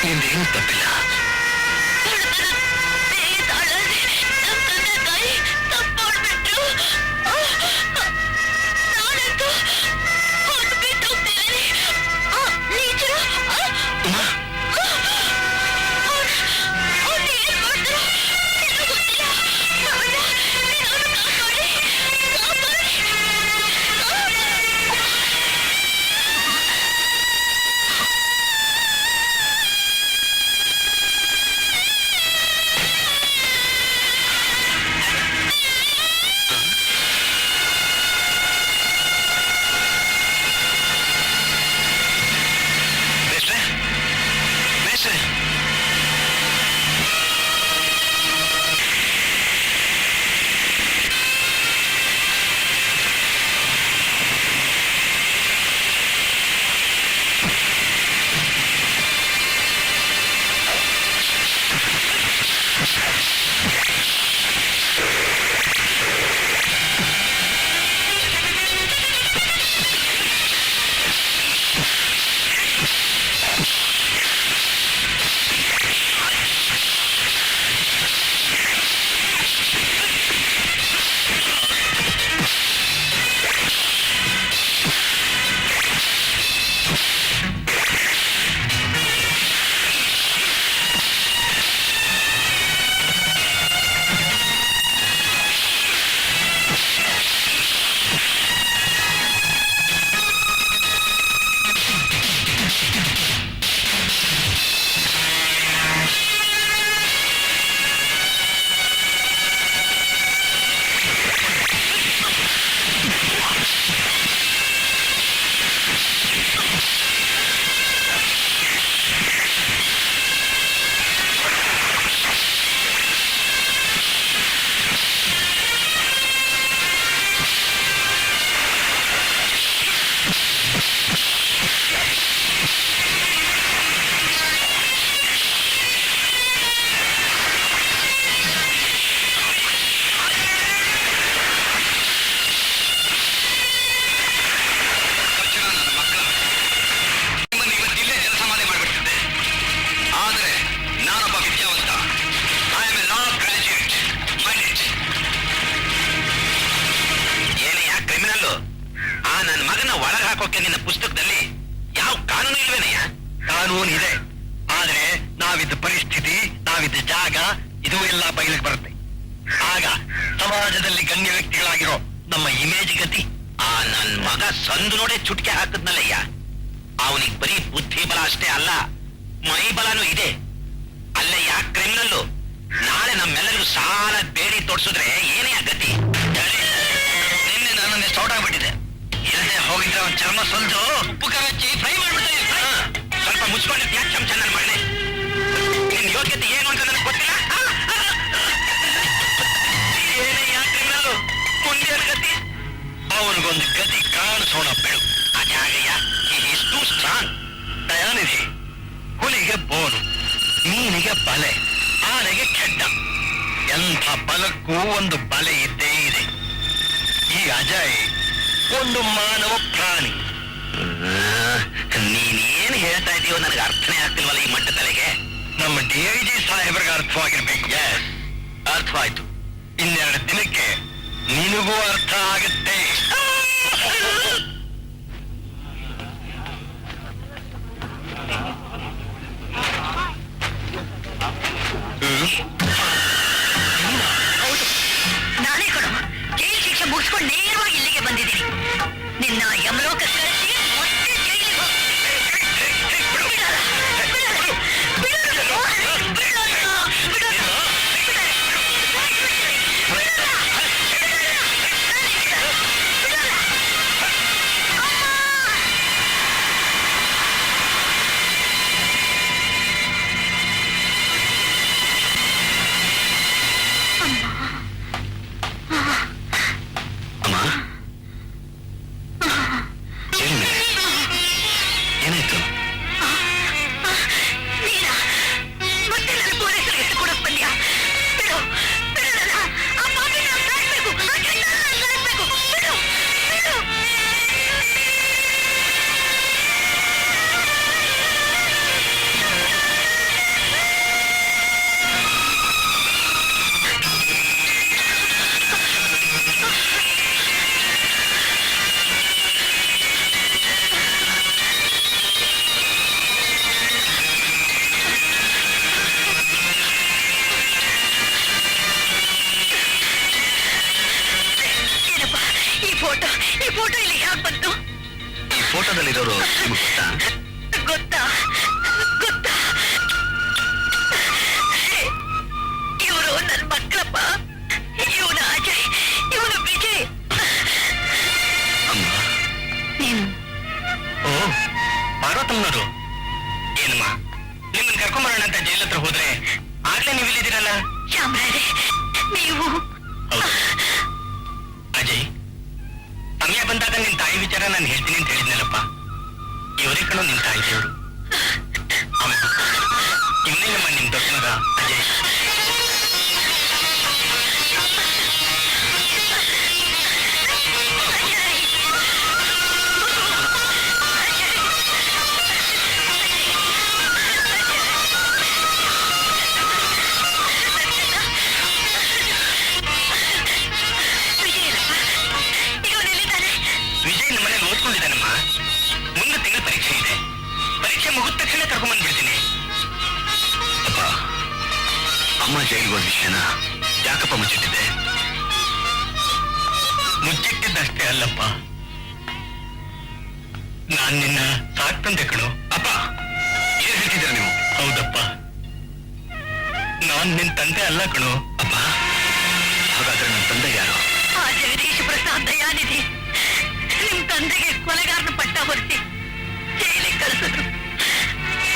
ನಿಂದೇನು ತಪ್ಪಿಲ್ಲ. ನಿನ್ನ ಪುಸ್ತಕದಲ್ಲಿ ಯಾವ ಕಾನೂನು ಇಲ್ವೇನಯ್ಯ? ಕಾನೂನು ಇದೆ, ಆದ್ರೆ ನಾವಿದ್ದ ಪರಿಸ್ಥಿತಿ, ನಾವಿದ್ದ ಜಾಗ ಇದು ಎಲ್ಲ ಬಯಲಿಗೆ ಬರುತ್ತೆ. ಆಗ ಸಮಾಜದಲ್ಲಿ ಗಣ್ಯ ವ್ಯಕ್ತಿಗಳಾಗಿರೋ ನಮ್ಮ ಇಮೇಜ್ ಗತಿ. ಆ ನನ್ ಮಗ ಸಂದು ನೋಡೇ ಚುಟ್ಕೆ ಹಾಕದ್ನಲ್ಲಯ್ಯ. ಅವನಿಗೆ ಬರೀ ಬುದ್ಧಿ ಬಲ ಅಷ್ಟೇ ಅಲ್ಲ, ಮೈ ಬಲನೂ ಇದೆ. ಅಲ್ಲಯ್ಯ ಕ್ರಿಮಿನಲ್ಲು ನಾಳೆ ನಮ್ಮೆಲ್ಲರಿಗೂ ಸಾಲ ಬೇಡಿ ತೋರ್ಸಿದ್ರೆ ಏನೇ ಗತಿ? ನಿನ್ನೆ ನನ್ನನ್ನೇ ಸ್ಟೌಟ್ ಆಗ್ಬಿಟ್ಟಿದೆ. ಇಲ್ಲದೆ ಹೋಗಿದ್ರೆ ಅವನ್ ಚರ್ಮ ಸೊಲ್ದು ಉಪ್ಪು ಕರಚಿ ಫ್ರೈ ಮಾಡ್ಬಿಡ್ತಾರೆ. ಸ್ವಲ್ಪ ಮುಚ್ಕೊಂಡಿರ್ತೀಯ ಚಮಚ ನನ್ನ ಮಗನೆ. ನಿನ್ ಯೋಗ್ಯತೆ ಏನು ಅಂತ ನನಗೆ ಗೊತ್ತಿಲ್ಲ. ಏನಯ್ಯ ಕ್ರಿಮಿನಲ್ಲು ಮುಂದಿನ ಗತಿ? ಅವನಿಗೊಂದು ಗತಿ ಕಾಣಿಸೋಣ ಬಿಡು. ಅದೇ ಆಗಯ್ಯ, ಈಸ್ ಟೂ ಸ್ಟ್ರಾಂಗ್. ದಯಾನಿಧಿ ಹುಲಿಗೆ ಬೋನು, ಮೀನಿಗೆ ಬಲೆ, ಆನೆಗೆ ಕೆಡ್ಡ. ಎಂಥ ಬಲಕ್ಕೂ ಒಂದು ಬಲೆ ಇದ್ದೇ ಇದೆ. ಈ ಅಜಯ್ ಒಂದು ಮಾನವ ಪ್ರಾಣಿ. ನೀನೇನು ಹೇಳ್ತಾ ಇದೀವೋ ನನಗೆ ಅರ್ಥನೇ ಆಗ್ತಿಲ್ವಲ್ಲ ಈ ಮಟ್ಟ ತಲೆಗೆ. ನಮ್ಮ DIG ಸಾಹೇಬ್ರಿಗೆ ಅರ್ಥವಾಗಿರ್ಬೇಕು. ಎಸ್, ಅರ್ಥವಾಯ್ತು. ಇನ್ನೆರಡು ದಿನಕ್ಕೆ ನಿನಗೂ ಅರ್ಥ ಆಗುತ್ತೆ. ಹೌದು, ನಾನೇ ಕೊಡು. ಜೈಲು ಶಿಕ್ಷೆ ಮುಗಿಸ್ಕೊಂಡು ನೇರವಾಗಿ ಇಲ್ಲಿಗೆ ಬಂದಿದ್ದೀನಿ. ನಿನ್ನ ಯಮಲೋಕ ಕಳಿಸಿ ಮತ್ತೆ ಜೈಲಿಗೆ ಹೋಗ್ತೀನಿ. ಫೋಟೋ ಇಲ್ಲಿ ಯಾಕೆ ಬಂತು? ಈ ಫೋಟೋದಲ್ಲಿರೋರು ನಿಮಗೆ ಗೊತ್ತಾ? ಗೊತ್ತಾ ಇವರು ನನ್ನ ಮಕ್ಕಳಪ್ಪ. ಇವನು ಅಜಯ್, ಇವನು ವಿಜಯ್. ಅಮ್ಮ, ನೀನು ಓ ಪಾರ್ವತಮ್ಮನವರು. ಏನಮ್ಮ, ನಿಮ್ಮನ್ನ ಕರ್ಕೊಂಬರೋಣ ಅಂತ ಜೈಲ್ ಹತ್ರ ಹೋದ್ರೆ ಆಗ್ಲೇ ನೀವು ಇಲ್ಲಿದ್ದೀರಲ್ಲ? ಚಾಮರಾಜೆ, ನೀವು ಹೌದು ಅಜಯ್, ಸಮಯ ಬಂದಾಗ ನಿನ್ ತಾಯಿ ವಿಚಾರ ನಾನು ಹೇಳ್ತೀನಿ ಅಂತ ಹೇಳಿದ್ನಲ್ಲಪ್ಪ. ಇವರೇ ಕಣೋ ನಿನ್ ತಾಯಿ ದೇವರು. ಅಮ್ಮ, ಇವನೇನಮ್ಮ ನಿಮ್ ದೊಡ್ಡ ಮಗ ಅಜಯ್. ವಿಜಯ್ ನಮ್ಮನೇಲಿ ಓದ್ಕೊಂಡಿದ್ದಾನಮ್ಮ. ಮುಂದೆ ತಿಂಗಳ ಪರೀಕ್ಷೆ ಇದೆ. ಪರೀಕ್ಷೆ ಮುಗಿದ ತಕ್ಷಣ ಕರ್ಕೊಂಡ್ಬಂದ್ಬಿಡ್ತೀನಿ. ಅಪ್ಪ, ಅಮ್ಮ ಜೈಲಿಗೆ ಹೋದ ವಿಷಯನ ಯಾಕಪ್ಪ ಮುಚ್ಚಿಟ್ಟಿದ್ದೆ? ಮುಚ್ಚಿಟ್ಟಿದ್ದಷ್ಟೇ ಅಲ್ಲಪ್ಪ, ನಾನ್ ನಿನ್ನ ಸಾಕ್ತಂದೆ ಕಣೋ. ಅಪ್ಪ, ಏನ್ ಹೇಳ್ತಿದ್ದೀರ ನೀವು? ಹೌದಪ್ಪ, ನಾನ್ ನಿನ್ ತಂದೆ ಅಲ್ಲ ಕಣೋ. ಅಪ್ಪ, ಹಾಗಾದ್ರೆ ನನ್ನ ತಂದೆ ಯಾರು? ಆ ಜಗದೀಶ್ ಪ್ರಸಾದ್ ದಯಾನಿಧಿ ನಿಮ್ ತಂದೆಗೆ ಕೊಲೆಗಾರನ ಪಟ್ಟ ಹೊರಿಸಿ ಜೈಲಿಗೆ ಕಳಿಸಿದ್ರು.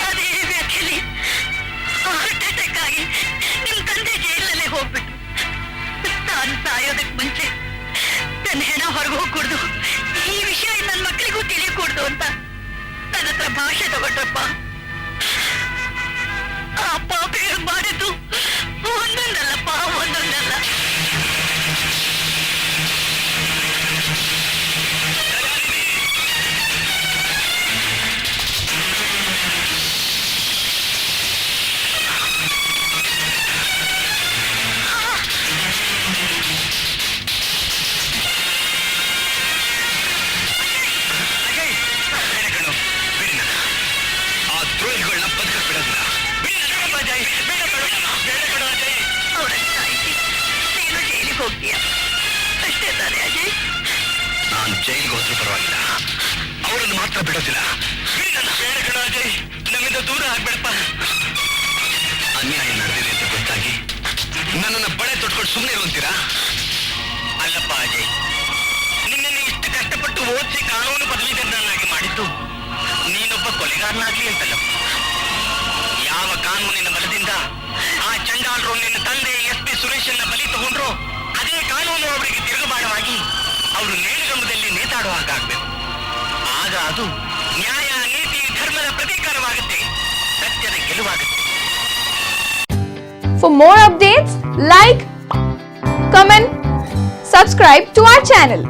ಅದೇ ವ್ಯಾಖ್ಯಲಿ ಹಾರ್ಟ್ ಅಟ್ಯಾಕ್ ಆಗಿ ನಿಮ್ ತಂದೆ ಜೈಲಲ್ಲೇ ಹೋಗ್ಬಿಟ್ಟು ತಾನು ಸಾಯೋದಕ್ ಮುಂಚೆ ನನ್ನ ಹೆಣ ಹೊರಗೆ ಹೋಗ್ಕೂಡ್ದು, ಈ ವಿಷಯ ನನ್ನ ಮಕ್ಕಳಿಗೂ ತಿಳಿಯಕೂಡ್ದು ಅಂತ ನನ್ನ ಹತ್ರ ಭಾಷೆ ತಗೊಂಡ್ರಪ್ಪ. ಆ ಪಾಪಿಗಳು ಮಾಡಿದ್ದು ಒಂದೊಂದಲ್ಲಪ್ಪ, ಒಂದೊಂದಲ್ಲ. ಹೋಗ್ತೀಯ ಅಷ್ಟೇ ತಾನೇ ಅಜಯ್? ನಾನು ಜೈಲಿಗೆ ಹೋದ್ರೂ ಪರವಾಗಿಲ್ಲ, ಅವರನ್ನು ಮಾತ್ರ ಬಿಡೋದಿಲ್ಲ. ಬೇಡ ಕಣ ಅಜಯ್, ನಮ್ಮಿಂದ ದೂರ ಆಗ್ಬೇಡಪ್ಪ. ಅನ್ಯಾಯ ನಡೆದಿದೆ ಅಂತ ಗೊತ್ತಾಗಿ ನನ್ನನ್ನು ಬಳೆ ತೊಟ್ಕೊಂಡು ಸುಮ್ಮನೆ ಇರುವಂತೀರಾ? ಅಲ್ಲಪ್ಪ ಅಜಯ್, ನಿನ್ನನ್ನು ಇಷ್ಟು ಕಷ್ಟಪಟ್ಟು ಓದಿಸಿ ಕಾನೂನು ಪದವೀಧರನಾಗಿ ಮಾಡಿದ್ದು ನೀನೊಬ್ಬ ಕೊಲೆಗಾರನಾಗ್ಲಿ ಅಂತಲ್ಲಪ್ಪ. ಯಾವ ಕಾನೂನಿನ ಬಲದಿಂದ ಆ ಚಂಡಾಲರು ನಿನ್ನ ತಂದೆ SP ಸುರೇಶನ್ನ ಬಲಿ ತಗೊಂಡ್ರು, ಅದೇ ಕಾನೂನು ಅವರಿಗೆ ತಿರುಗುಬಾಣವಾಗಿ ಅವರು ನೇಣುಗಂಬದಲ್ಲಿ ನೇತಾಡುವ ಹಾಗಾಗ್ಬೇಕು. ಆಗ ಅದು ನ್ಯಾಯ, ನೀತಿ, ಧರ್ಮದ ಪ್ರತೀಕಾರವಾಗುತ್ತೆ, ಸತ್ಯದ ಗೆಲುವಾಗುತ್ತೆ. For more updates, like, comment, subscribe to our channel.